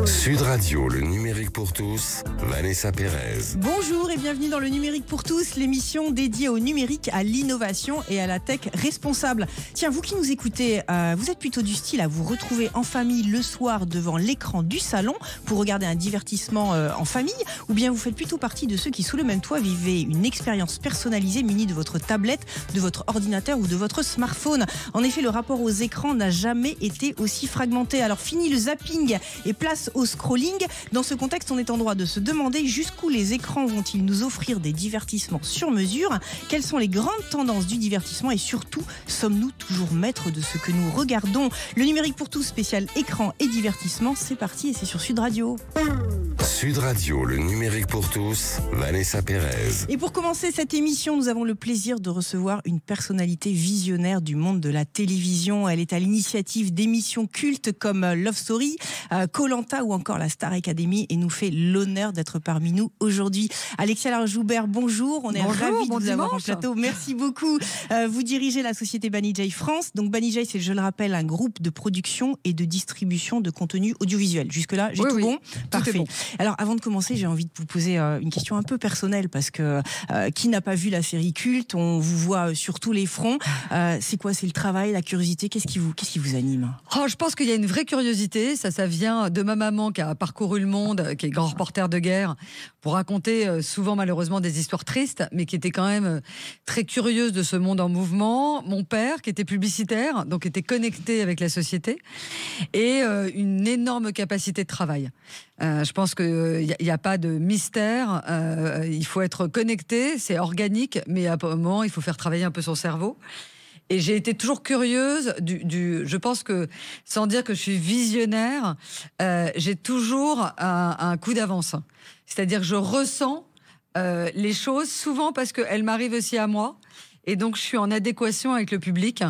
Sud Radio, le numérique pour tous, Vanessa Pérez. Bonjour et bienvenue dans le numérique pour tous, l'émission dédiée au numérique, à l'innovation et à la tech responsable. Tiens, vous qui nous écoutez, vous êtes plutôt du style à vous retrouver en famille le soir devant l'écran du salon pour regarder un divertissement en famille, ou bien vous faites plutôt partie de ceux qui sous le même toit vivez une expérience personnalisée munie de votre tablette, de votre ordinateur ou de votre smartphone. En effet, le rapport aux écrans n'a jamais été aussi fragmenté. Alors fini le zapping et place au scrolling. Dans ce contexte, on est en droit de se demander jusqu'où les écrans vont-ils nous offrir des divertissements sur mesure. Quelles sont les grandes tendances du divertissement et surtout, sommes-nous toujours maîtres de ce que nous regardons? Le numérique pour tous spécial écran et divertissement, c'est parti et c'est sur Sud Radio. Sud Radio, le numérique pour tous, Vanessa Pérez. Et pour commencer cette émission, nous avons le plaisir de recevoir une personnalité visionnaire du monde de la télévision. Elle est à l'initiative d'émissions cultes comme Love Story, Koh-Lanta ou encore la Star Academy et nous fait l'honneur d'être parmi nous aujourd'hui. Alexia Lajoubert, bonjour. On est ravis de vous avoir en plateau. Merci beaucoup. Vous dirigez la société Banijay France. Donc Banijay, c'est, je le rappelle, un groupe de production et de distribution de contenu audiovisuel. Jusque-là, j'ai tout bon? Parfait. Bon. Alors, avant de commencer, j'ai envie de vous poser une question un peu personnelle parce que qui n'a pas vu la série culte? On vous voit sur tous les fronts. C'est quoi? C'est le travail, la curiosité? Qu'est-ce qui vous anime? Je pense qu'il y a une vraie curiosité. Ça vient de ma maman qui a parcouru le monde, qui est grand reporter de guerre, pour raconter souvent malheureusement des histoires tristes, mais qui était quand même très curieuse de ce monde en mouvement. Mon père, qui était publicitaire, donc était connecté avec la société, et une énorme capacité de travail. Je pense qu'il n'y a pas de mystère. Il faut être connecté, c'est organique, mais à un moment, il faut faire travailler un peu son cerveau. Et j'ai été toujours curieuse je pense que, sans dire que je suis visionnaire, j'ai toujours un coup d'avance. C'est-à-dire que je ressens les choses, souvent parce qu'elles m'arrivent aussi à moi. Et donc, je suis en adéquation avec le public.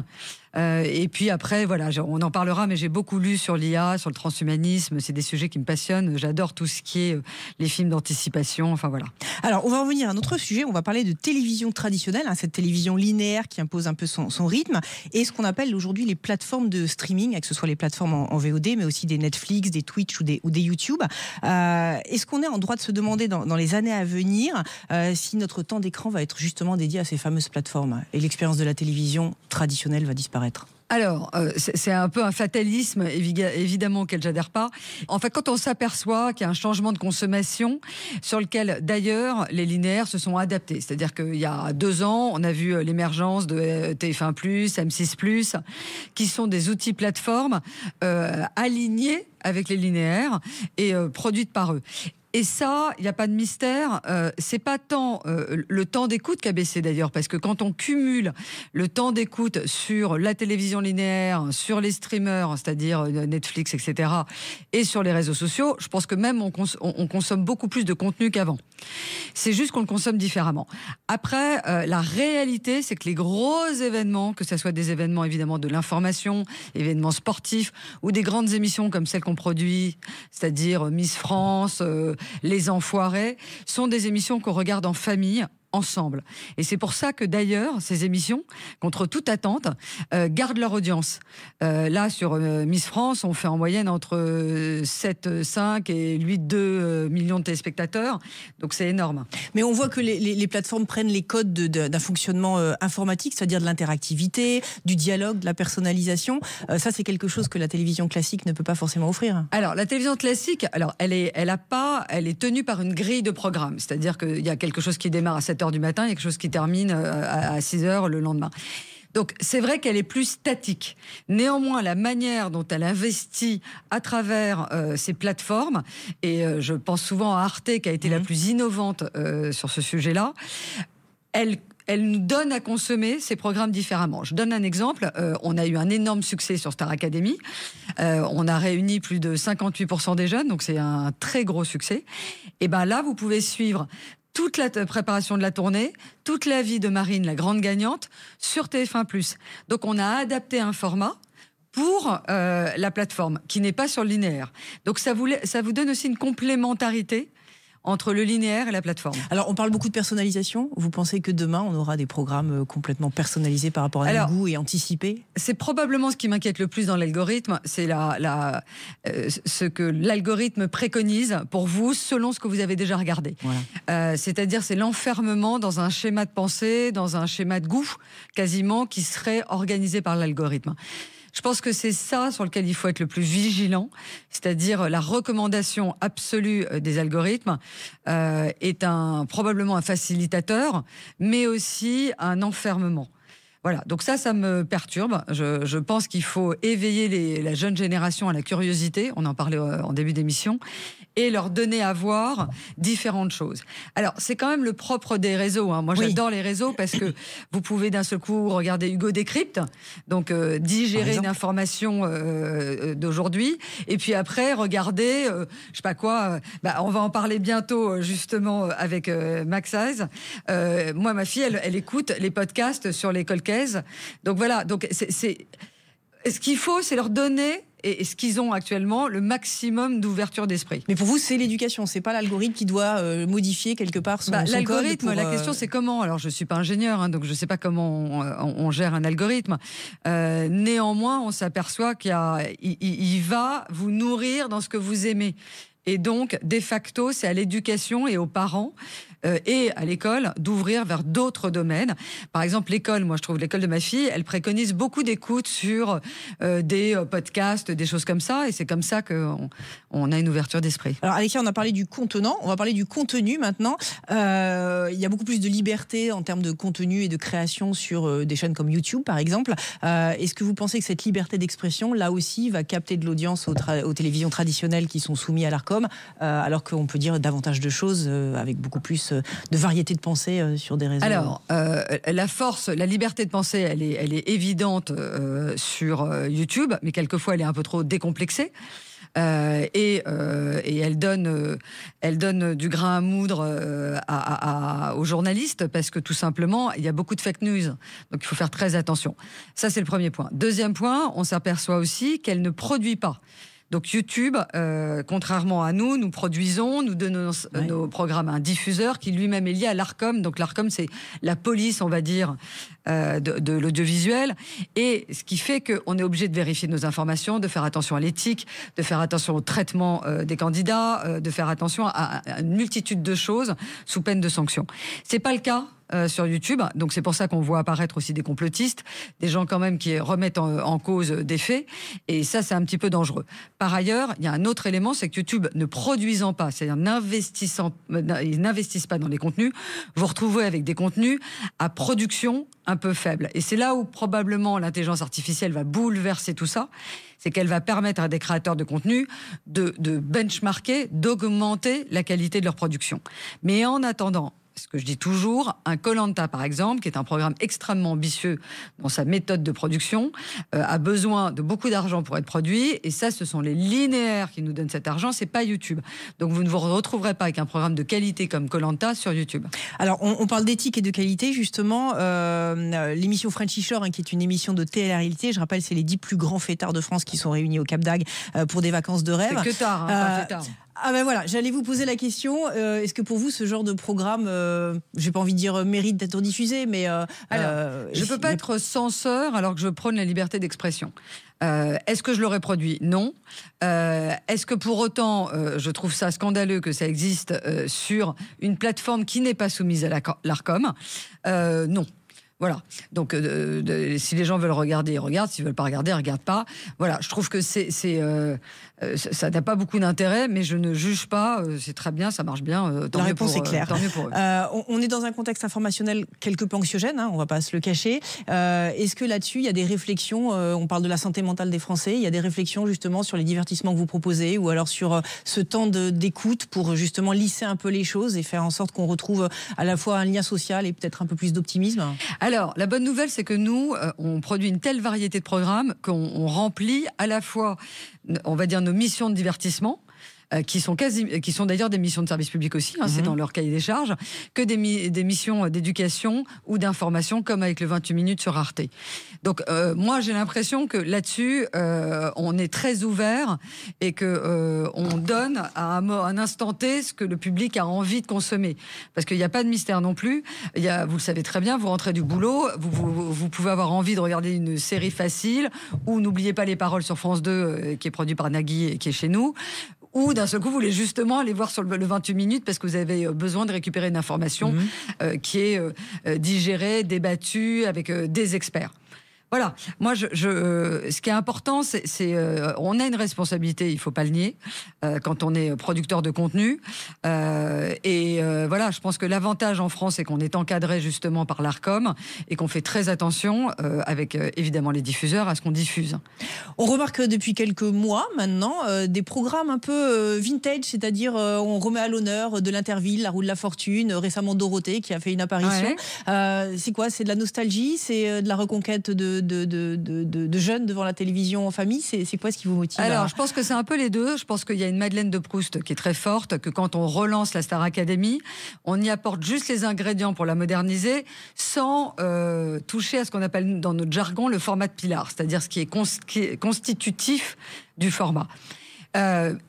Et puis après, voilà, on en parlera, mais j'ai beaucoup lu sur l'IA, sur le transhumanisme. C'est des sujets qui me passionnent. J'adore tout ce qui est les films d'anticipation. Enfin, voilà. Alors, on va revenir à un autre sujet. On va parler de télévision traditionnelle, cette télévision linéaire qui impose un peu son rythme. Et ce qu'on appelle aujourd'hui les plateformes de streaming, que ce soit les plateformes en VOD, mais aussi des Netflix, des Twitch ou des YouTube. Est-ce qu'on est en droit de se demander dans les années à venir si notre temps d'écran va être justement dédié à ces fameuses plateformes et l'expérience de la télévision traditionnelle va disparaître? Alors, c'est un peu un fatalisme, évidemment, auquel j'adhère pas. En fait, quand on s'aperçoit qu'il y a un changement de consommation, sur lequel, d'ailleurs, les linéaires se sont adaptés. C'est-à-dire qu'il y a 2 ans, on a vu l'émergence de TF1+, M6+, qui sont des outils plateformes alignés avec les linéaires et produites par eux. Et ça, il n'y a pas de mystère, c'est pas tant le temps d'écoute qu'a baissé d'ailleurs, parce que quand on cumule le temps d'écoute sur la télévision linéaire, sur les streamers, c'est-à-dire Netflix, etc., et sur les réseaux sociaux, je pense que même on consomme beaucoup plus de contenu qu'avant. C'est juste qu'on le consomme différemment. Après, la réalité, c'est que les gros événements, que ce soit des événements évidemment de l'information, événements sportifs, ou des grandes émissions comme celles qu'on produit, c'est-à-dire Miss France, Les Enfoirés, sont des émissions qu'on regarde en famille, ensemble. Et c'est pour ça que d'ailleurs, ces émissions, contre toute attente, gardent leur audience. Là, sur Miss France, on fait en moyenne entre 7,5 et 8,2 millions de téléspectateurs. Donc c'est énorme. Mais on voit que les plateformes prennent les codes d'un fonctionnement informatique, c'est-à-dire de l'interactivité, du dialogue, de la personnalisation. Ça, c'est quelque chose que la télévision classique ne peut pas forcément offrir. Alors, la télévision classique, elle est tenue par une grille de programme. C'est-à-dire qu'il y a quelque chose qui démarre à 7h du matin, il y a quelque chose qui termine à 6h le lendemain. Donc c'est vrai qu'elle est plus statique. Néanmoins, la manière dont elle investit à travers ces plateformes, et je pense souvent à Arte qui a été la plus innovante sur ce sujet-là, elle nous donne à consommer ces programmes différemment. Je donne un exemple. On a eu un énorme succès sur Star Academy. On a réuni plus de 58% des jeunes, donc c'est un très gros succès. Et ben là, vous pouvez suivre toute la préparation de la tournée, toute la vie de Marine, la grande gagnante, sur TF1+. Donc on a adapté un format pour la plateforme, qui n'est pas sur le linéaire. Donc ça vous donne aussi une complémentarité entre le linéaire et la plateforme. Alors, on parle beaucoup de personnalisation. Vous pensez que demain, on aura des programmes complètement personnalisés par rapport à nos goûts et anticipés? C'est probablement ce qui m'inquiète le plus dans l'algorithme, c'est ce que l'algorithme préconise pour vous selon ce que vous avez déjà regardé. Voilà. C'est-à-dire, c'est l'enfermement dans un schéma de pensée, dans un schéma de goût, quasiment, qui serait organisé par l'algorithme. Je pense que c'est ça sur lequel il faut être le plus vigilant, c'est-à-dire la recommandation absolue des algorithmes est probablement un facilitateur, mais aussi un enfermement. Voilà, donc ça me perturbe. Je pense qu'il faut éveiller la jeune génération à la curiosité, on en parlait en début d'émission, et leur donner à voir différentes choses. Alors, c'est quand même le propre des réseaux. Moi, j'adore les réseaux parce que vous pouvez d'un seul coup regarder Hugo Décrypte, donc digérer une information d'aujourd'hui, et puis après, regarder, je sais pas quoi, on va en parler bientôt, justement, avec Max Hayes. Moi, ma fille, elle écoute les podcasts sur l'école Caisse. Donc voilà, ce qu'il faut, c'est leur donner, et ce qu'ils ont actuellement, le maximum d'ouverture d'esprit. Mais pour vous, c'est l'éducation, c'est pas l'algorithme qui doit modifier quelque part son l'algorithme, code la question c'est comment. Alors je suis pas ingénieur, donc je sais pas comment on gère un algorithme. Néanmoins, on s'aperçoit qu'il va vous nourrir dans ce que vous aimez. Et donc, de facto, c'est à l'éducation et aux parents et à l'école d'ouvrir vers d'autres domaines. Par exemple, l'école, moi je trouve l'école de ma fille, elle préconise beaucoup d'écoute sur des podcasts, des choses comme ça, et c'est comme ça qu'on a une ouverture d'esprit. Alors Alexia, on a parlé du contenant, on va parler du contenu maintenant. Il y a beaucoup plus de liberté en termes de contenu et de création sur des chaînes comme YouTube, par exemple. Est-ce que vous pensez que cette liberté d'expression, là aussi, va capter de l'audience aux télévisions traditionnelles qui sont soumises à l'Arcom, alors qu'on peut dire davantage de choses avec beaucoup plus de variété de pensée sur des réseaux? Alors, la liberté de pensée, elle est évidente sur YouTube, mais quelquefois elle est un peu trop décomplexée. Et elle donne du grain à moudre aux journalistes parce que tout simplement il y a beaucoup de fake news, donc il faut faire très attention. Ça, c'est le premier point. Deuxième point, on s'aperçoit aussi qu'elle ne produit pas. Donc YouTube, contrairement à nous produisons, nous donnons nos programmes à un diffuseur qui lui-même est lié à l'Arcom. Donc l'Arcom, c'est la police, on va dire, de l'audiovisuel. Et ce qui fait qu'on est obligé de vérifier nos informations, de faire attention à l'éthique, de faire attention au traitement des candidats, de faire attention à une multitude de choses sous peine de sanction. C'est pas le cas sur YouTube, donc c'est pour ça qu'on voit apparaître aussi des complotistes, des gens quand même qui remettent en cause des faits, et ça c'est un petit peu dangereux. Par ailleurs, il y a un autre élément, c'est que YouTube, ne produisant pas, c'est-à-dire ils n'investissent pas dans les contenus, vous retrouvez avec des contenus à production un peu faible. Et c'est là où probablement l'intelligence artificielle va bouleverser tout ça, c'est qu'elle va permettre à des créateurs de contenu de benchmarker, d'augmenter la qualité de leur production. Mais en attendant, ce que je dis toujours, un Koh-Lanta par exemple, qui est un programme extrêmement ambitieux dans sa méthode de production, a besoin de beaucoup d'argent pour être produit, et ça, ce sont les linéaires qui nous donnent cet argent, c'est pas YouTube. Donc vous ne vous retrouverez pas avec un programme de qualité comme Koh-Lanta sur YouTube. Alors on parle d'éthique et de qualité justement, l'émission Frenchy Shore, qui est une émission de télé-réalité, je rappelle, c'est les 10 plus grands fêtards de France qui sont réunis au Cap d'Agde pour des vacances de rêve. C'est que tard, pas fêtard. Ah ben voilà, j'allais vous poser la question. Est-ce que pour vous, ce genre de programme, j'ai pas envie de dire mérite d'être diffusé, mais je peux pas être censeur alors que je prône la liberté d'expression. Est-ce que je l'aurais produit? Non. Est-ce que pour autant, je trouve ça scandaleux que ça existe sur une plateforme qui n'est pas soumise à l'Arcom? Non. Voilà. Donc, si les gens veulent regarder, ils regardent. S'ils veulent pas regarder, ils regardent pas. Voilà. Je trouve que ça n'a pas beaucoup d'intérêt, mais je ne juge pas. C'est très bien, ça marche bien. La réponse est claire. Tant mieux pour eux. On est dans un contexte informationnel quelque peu anxiogène, on va pas se le cacher. Est-ce que là-dessus, il y a des réflexions, on parle de la santé mentale des Français, il y a des réflexions justement sur les divertissements que vous proposez, ou alors sur ce temps d'écoute pour justement lisser un peu les choses et faire en sorte qu'on retrouve à la fois un lien social et peut-être un peu plus d'optimisme? Alors, la bonne nouvelle, c'est que nous, on produit une telle variété de programmes qu'on remplit à la fois, on va dire, nos missions de divertissement, qui sont d'ailleurs des missions de service public aussi, c'est dans leur cahier des charges, que des missions d'éducation ou d'information, comme avec le 28 minutes sur Arte. Donc moi j'ai l'impression que là-dessus on est très ouvert et que on donne à un instant T ce que le public a envie de consommer, parce qu'il n'y a pas de mystère non plus. Vous le savez très bien, vous rentrez du boulot, vous pouvez avoir envie de regarder une série facile, ou N'oubliez pas les paroles sur France 2 qui est produit par Nagui et qui est chez nous, ou d'un seul coup vous voulez justement aller voir sur le 28 minutes parce que vous avez besoin de récupérer une information qui est digérée, débattue avec des experts. Voilà, moi, ce qui est important, c'est on a une responsabilité, il ne faut pas le nier, quand on est producteur de contenu. Voilà, je pense que l'avantage en France, c'est qu'on est encadré justement par l'Arcom et qu'on fait très attention, avec évidemment les diffuseurs, à ce qu'on diffuse. On remarque depuis quelques mois maintenant des programmes un peu vintage, c'est-à-dire on remet à l'honneur de l'Interville, La Roue de la Fortune, récemment Dorothée qui a fait une apparition. Ouais. C'est quoi? C'est de la nostalgie? C'est de la reconquête de jeunes devant la télévision en famille? C'est quoi ce qui vous motive? Alors, je pense que c'est un peu les deux. Je pense qu'il y a une Madeleine de Proust qui est très forte, que quand on relance la Star Academy, on y apporte juste les ingrédients pour la moderniser, sans toucher à ce qu'on appelle dans notre jargon le format de Pilar, c'est-à-dire ce qui est constitutif du format.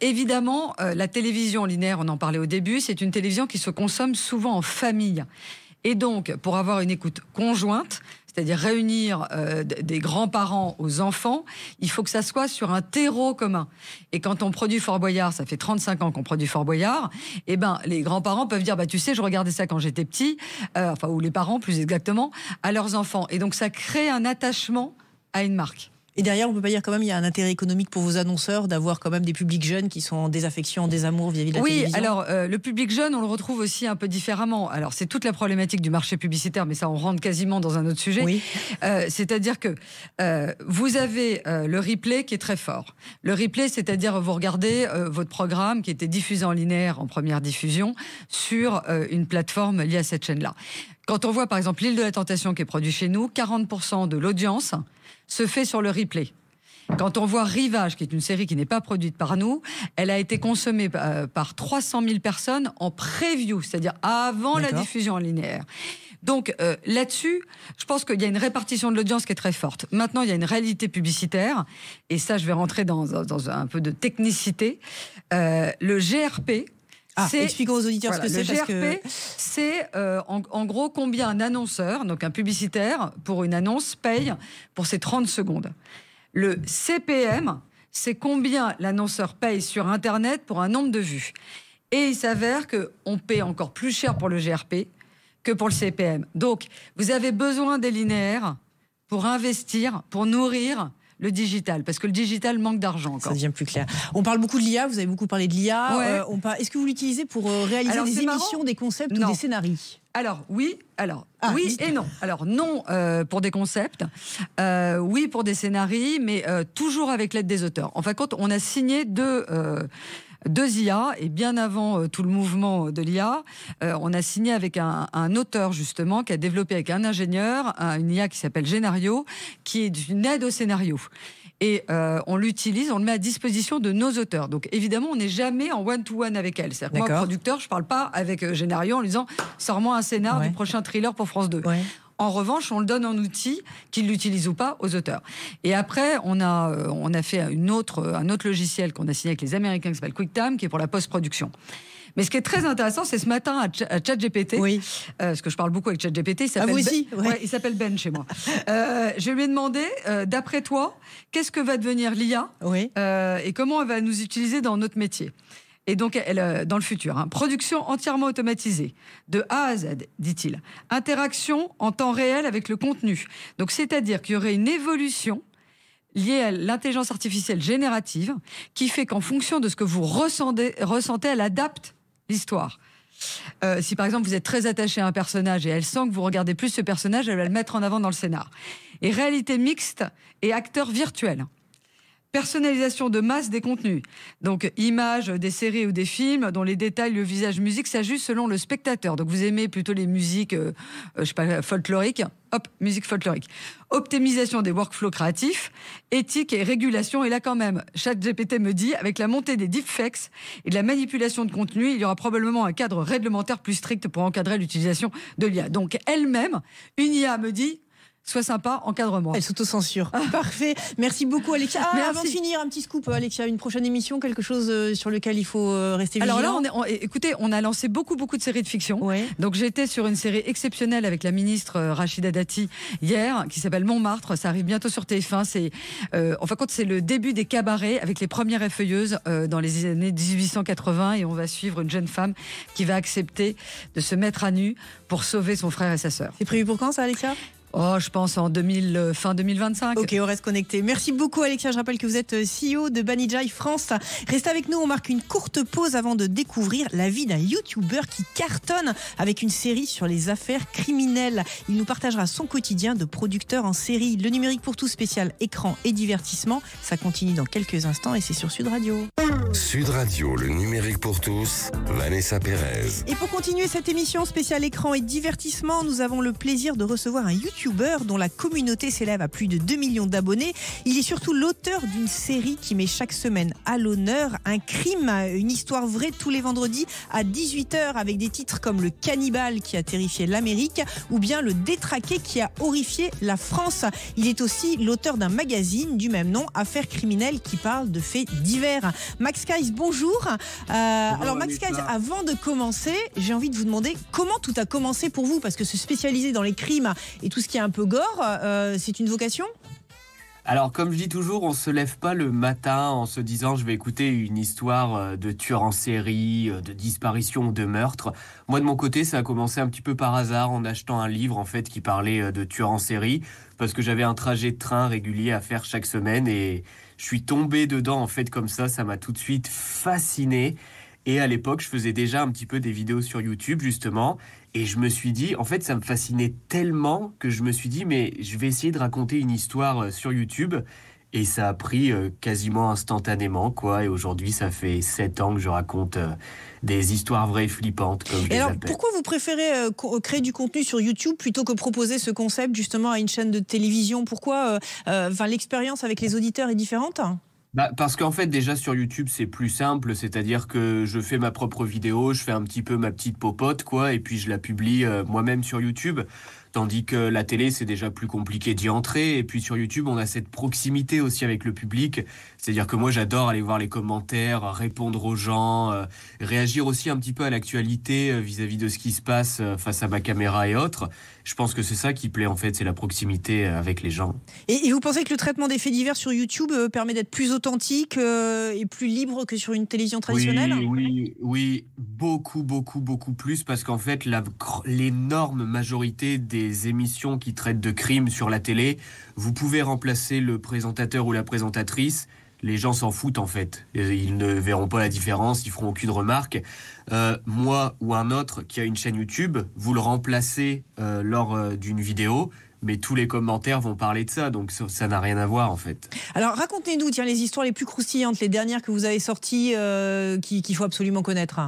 Évidemment, la télévision linéaire, on en parlait au début, c'est une télévision qui se consomme souvent en famille. Et donc, pour avoir une écoute conjointe, c'est-à-dire réunir des grands-parents aux enfants, il faut que ça soit sur un terreau commun. Et quand on produit Fort Boyard, ça fait 35 ans qu'on produit Fort Boyard, et ben les grands-parents peuvent dire, tu sais, je regardais ça quand j'étais petit, ou les parents plus exactement, à leurs enfants. Et donc ça crée un attachement à une marque. Et derrière, on ne peut pas dire quand même il y a un intérêt économique pour vos annonceurs d'avoir quand même des publics jeunes qui sont en désaffection, en désamour vis-à-vis de la télévision. Oui, alors le public jeune, on le retrouve aussi un peu différemment. Alors c'est toute la problématique du marché publicitaire, mais ça on rentre quasiment dans un autre sujet. Oui. C'est-à-dire que vous avez le replay qui est très fort. Le replay, c'est-à-dire vous regardez votre programme qui était diffusé en linéaire en première diffusion sur une plateforme liée à cette chaîne-là. Quand on voit par exemple L'Île de la Tentation qui est produit chez nous, 40% de l'audience se fait sur le replay. Quand on voit Rivage, qui est une série qui n'est pas produite par nous, elle a été consommée par 300 000 personnes en preview, c'est-à-dire avant la diffusion en linéaire. Donc là-dessus, je pense qu'il y a une répartition de l'audience qui est très forte. Maintenant, il y a une réalité publicitaire, et ça, je vais rentrer dans un peu de technicité. Le GRP... expliquons aux auditeurs ce que c'est. Le GRP, c'est en gros combien un annonceur, donc un publicitaire, pour une annonce, paye pour ses 30 secondes. Le CPM, c'est combien l'annonceur paye sur Internet pour un nombre de vues. Et il s'avère qu'on paie encore plus cher pour le GRP que pour le CPM. Donc, vous avez besoin des linéaires pour investir, pour nourrir le digital, parce que le digital manque d'argent encore. Ça devient plus clair. On parle beaucoup de l'IA, vous avez beaucoup parlé de l'IA. Ouais. Est-ce que vous l'utilisez pour réaliser des émissions, des concepts ou des scénarios? Alors oui, oui et non. Alors non pour des concepts, oui pour des scénarios, mais toujours avec l'aide des auteurs. En fin de compte, on a signé deux IA, et bien avant tout le mouvement de l'IA, on a signé avec un auteur justement qui a développé avec un ingénieur une IA qui s'appelle Génario, qui est une aide au scénario. Et on l'utilise, on le met à disposition de nos auteurs. Donc évidemment, on n'est jamais en one-to-one avec elle. C'est-à-dire que moi, producteur, je ne parle pas avec Génario en lui disant « sors-moi un scénar du prochain thriller pour France 2 ». En revanche, on le donne en outil, qu'ils l'utilisent ou pas, aux auteurs. Et après, on a fait un autre logiciel qu'on a signé avec les Américains qui s'appelle QuickTime, qui est pour la post-production. Mais ce qui est très intéressant, c'est ce matin à ChatGPT, parce que je parle beaucoup avec ChatGPT, il s'appelle Ben chez moi. Je lui ai demandé, d'après toi, qu'est-ce que va devenir l'IA et comment elle va nous utiliser dans notre métier. Et donc, dans le futur, production entièrement automatisée, de A à Z, dit-il. Interaction en temps réel avec le contenu. Donc, c'est-à-dire qu'il y aurait une évolution liée à l'intelligence artificielle générative qui fait qu'en fonction de ce que vous ressentez, elle adapte l'histoire. Si par exemple vous êtes très attaché à un personnage et elle sent que vous regardez plus ce personnage, elle va le mettre en avant dans le scénar. Et réalité mixte et acteur virtuel. personnalisation de masse des contenus. Donc, images des séries ou des films dont les détails, le visage, musique s'ajustent selon le spectateur. Donc, vous aimez plutôt les musiques, je sais pas, folkloriques. Hop, musique folklorique. Optimisation des workflows créatifs, éthique et régulation. Et là, quand même, ChatGPT me dit, avec la montée des deepfakes et de la manipulation de contenu, il y aura probablement un cadre réglementaire plus strict pour encadrer l'utilisation de l'IA. Donc, elle-même, une IA me dit, sois sympa, encadre-moi. Elle s'autocensure. Parfait. Merci beaucoup, Alexia. Merci. Avant de finir, un petit scoop, Alexia, une prochaine émission, quelque chose sur lequel il faut rester vigilant. Alors là, écoutez, on a lancé beaucoup de séries de fiction. Ouais. Donc j'étais sur une série exceptionnelle avec la ministre Rachida Dati hier, qui s'appelle Montmartre. Ça arrive bientôt sur TF1. C'est, en fin de compte, c'est le début des cabarets avec les premières effeuilleuses dans les années 1880, et on va suivre une jeune femme qui va accepter de se mettre à nu pour sauver son frère et sa sœur. C'est prévu pour quand, ça, Alexia ? Oh, je pense en fin 2025. Ok, on reste connecté. Merci beaucoup, Alexia. Je rappelle que vous êtes CEO de Banijay France. Restez avec nous, on marque une courte pause avant de découvrir la vie d'un YouTuber qui cartonne avec une série sur les affaires criminelles. Il nous partagera son quotidien de producteur en série. Le numérique pour tous spécial écran et divertissement. Ça continue dans quelques instants et c'est sur Sud Radio. Sud Radio, le numérique pour tous, Vanessa Pérez. Et pour continuer cette émission spéciale écran et divertissement, nous avons le plaisir de recevoir un YouTuber dont la communauté s'élève à plus de 2 millions d'abonnés. Il est surtout l'auteur d'une série qui met chaque semaine à l'honneur un crime, une histoire vraie tous les vendredis à 18h avec des titres comme Le Cannibale qui a terrifié l'Amérique ou bien Le Détraqué qui a horrifié la France. Il est aussi l'auteur d'un magazine du même nom, Affaires criminelles, qui parle de faits divers. Max Kais, bonjour. Alors Max Kais, avant de commencer, j'ai envie de vous demander comment tout a commencé pour vous, parce que se spécialiser dans les crimes et tout ce qui est un peu gore, c'est une vocation ? Alors, comme je dis toujours, on se lève pas le matin en se disant je vais écouter une histoire de tueur en série, de disparition ou de meurtre. Moi, de mon côté, ça a commencé un petit peu par hasard en achetant un livre en fait qui parlait de tueur en série, parce que j'avais un trajet de train régulier à faire chaque semaine et je suis tombé dedans en fait comme ça m'a tout de suite fasciné. Et à l'époque, je faisais déjà un petit peu des vidéos sur YouTube, justement. Et je me suis dit, en fait, ça me fascinait tellement que je me suis dit, mais je vais essayer de raconter une histoire sur YouTube. Et ça a pris quasiment instantanément, quoi. Et aujourd'hui, ça fait 7 ans que je raconte des histoires vraies flippantes, comme je les alors, appelle. pourquoi vous préférez créer du contenu sur YouTube plutôt que proposer ce concept, justement, à une chaîne de télévision ? Pourquoi l'expérience avec les auditeurs est différente ? Parce qu'en fait, déjà sur YouTube, c'est plus simple, c'est-à-dire que je fais ma propre vidéo, je fais un petit peu ma petite popote, quoi, et puis je la publie moi-même sur YouTube. Tandis que la télé, c'est déjà plus compliqué d'y entrer. Et puis sur YouTube, on a cette proximité aussi avec le public. C'est-à-dire que moi, j'adore aller voir les commentaires, répondre aux gens, réagir aussi un petit peu à l'actualité vis-à-vis de ce qui se passe face à ma caméra et autres. Je pense que c'est ça qui plaît, en fait, c'est la proximité avec les gens. Et vous pensez que le traitement des faits divers sur YouTube permet d'être plus authentique et plus libre que sur une télévision traditionnelle ? Oui, beaucoup plus, parce qu'en fait, l'énorme majorité des émissions qui traitent de crimes sur la télé, vous pouvez remplacer le présentateur ou la présentatrice. Les gens s'en foutent en fait. Ils ne verront pas la différence, ils feront aucune remarque. Moi ou un autre qui a une chaîne YouTube, vous le remplacez lors d'une vidéo, mais tous les commentaires vont parler de ça, donc ça n'a rien à voir en fait. Alors racontez-nous les histoires les plus croustillantes, les dernières que vous avez sorties qu'il faut absolument connaître.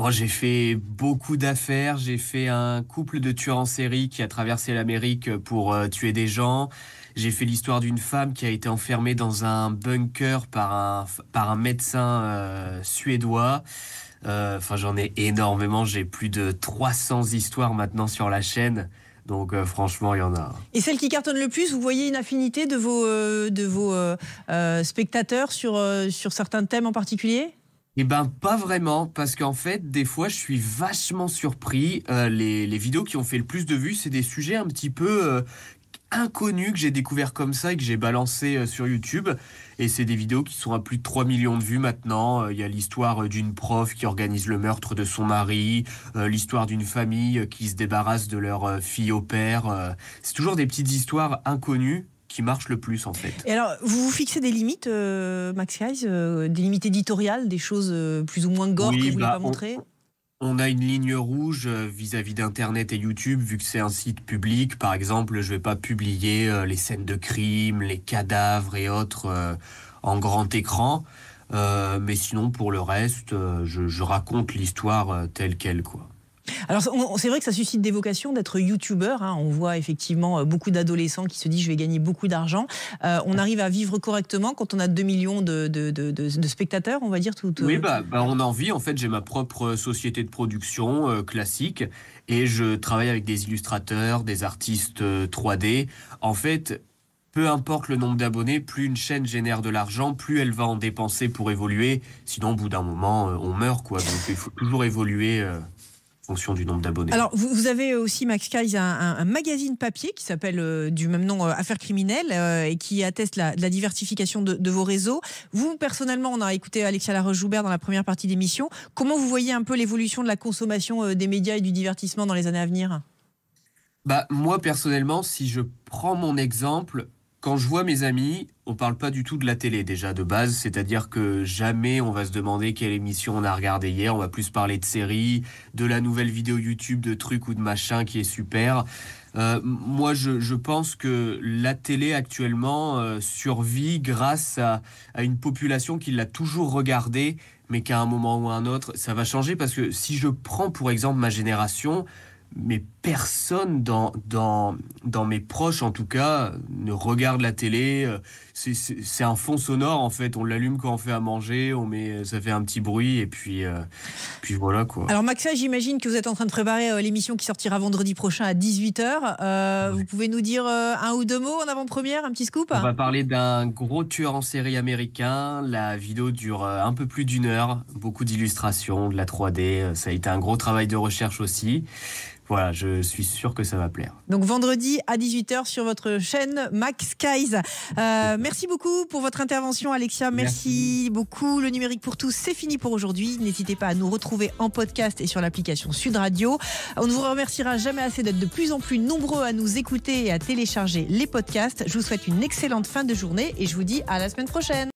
J'ai fait beaucoup d'affaires, j'ai fait un couple de tueurs en série qui a traversé l'Amérique pour tuer des gens. J'ai fait l'histoire d'une femme qui a été enfermée dans un bunker par un médecin suédois. J'en ai énormément, j'ai plus de 300 histoires maintenant sur la chaîne. Donc franchement, il y en a. Et celle qui cartonne le plus, vous voyez une affinité de vos spectateurs sur certains thèmes en particulier ? Pas vraiment, parce qu'en fait, des fois, je suis vachement surpris. Les vidéos qui ont fait le plus de vues, c'est des sujets un petit peu inconnus que j'ai découverts comme ça et que j'ai balancé sur YouTube. Et c'est des vidéos qui sont à plus de 3 millions de vues maintenant. Il y a l'histoire d'une prof qui organise le meurtre de son mari, l'histoire d'une famille qui se débarrasse de leur fille au père. C'est toujours des petites histoires inconnues qui marche le plus en fait. Et alors, vous vous fixez des limites, Max Kais, des limites éditoriales, des choses plus ou moins gore que vous ne voulez pas montrer ? On a une ligne rouge vis-à-vis d'Internet et YouTube, vu que c'est un site public. Par exemple, je ne vais pas publier les scènes de crime, les cadavres et autres en grand écran. Mais sinon, pour le reste, je raconte l'histoire telle qu'elle, quoi. Alors, c'est vrai que ça suscite des vocations d'être youtubeur. On voit effectivement beaucoup d'adolescents qui se disent « je vais gagner beaucoup d'argent ». On arrive à vivre correctement quand on a 2 millions de spectateurs, on va dire Oui, on en vit. En fait, j'ai ma propre société de production classique et je travaille avec des illustrateurs, des artistes 3D. En fait, peu importe le nombre d'abonnés, plus une chaîne génère de l'argent, plus elle va en dépenser pour évoluer. Sinon, au bout d'un moment, on meurt, quoi. Donc, il faut toujours évoluer en fonction du nombre d'abonnés. Alors, vous avez aussi, Max Skies, un magazine papier qui s'appelle du même nom Affaires criminelles et qui atteste la diversification de vos réseaux. Vous, personnellement, on a écouté Alexia Laroche-Joubert dans la première partie d'émission. Comment vous voyez un peu l'évolution de la consommation des médias et du divertissement dans les années à venir ? Moi, personnellement, si je prends mon exemple, quand je vois mes amis, on parle pas du tout de la télé déjà de base, c'est-à-dire que jamais on va se demander quelle émission on a regardé hier, on va plus parler de séries, de la nouvelle vidéo YouTube, de trucs ou de machin qui est super. Moi, je pense que la télé actuellement survit grâce à une population qui l'a toujours regardée, mais qu'à un moment ou à un autre, ça va changer parce que si je prends pour exemple ma génération, mais personne dans mes proches, en tout cas, ne regarde la télé. C'est un fond sonore, en fait. On l'allume quand on fait à manger, ça fait un petit bruit, et puis voilà, quoi. Alors, Maxa, j'imagine que vous êtes en train de préparer l'émission qui sortira vendredi prochain à 18h. Vous pouvez nous dire un ou deux mots en avant-première, un petit scoop ? On va parler d'un gros tueur en série américain. La vidéo dure un peu plus d'1 heure. Beaucoup d'illustrations, de la 3D. Ça a été un gros travail de recherche aussi. Voilà, je suis sûr que ça va plaire. Donc vendredi à 18h sur votre chaîne Max Skies. Merci beaucoup pour votre intervention, Alexia. Merci beaucoup. Le numérique pour tous, c'est fini pour aujourd'hui. N'hésitez pas à nous retrouver en podcast et sur l'application Sud Radio. On ne vous remerciera jamais assez d'être de plus en plus nombreux à nous écouter et à télécharger les podcasts. Je vous souhaite une excellente fin de journée et je vous dis à la semaine prochaine.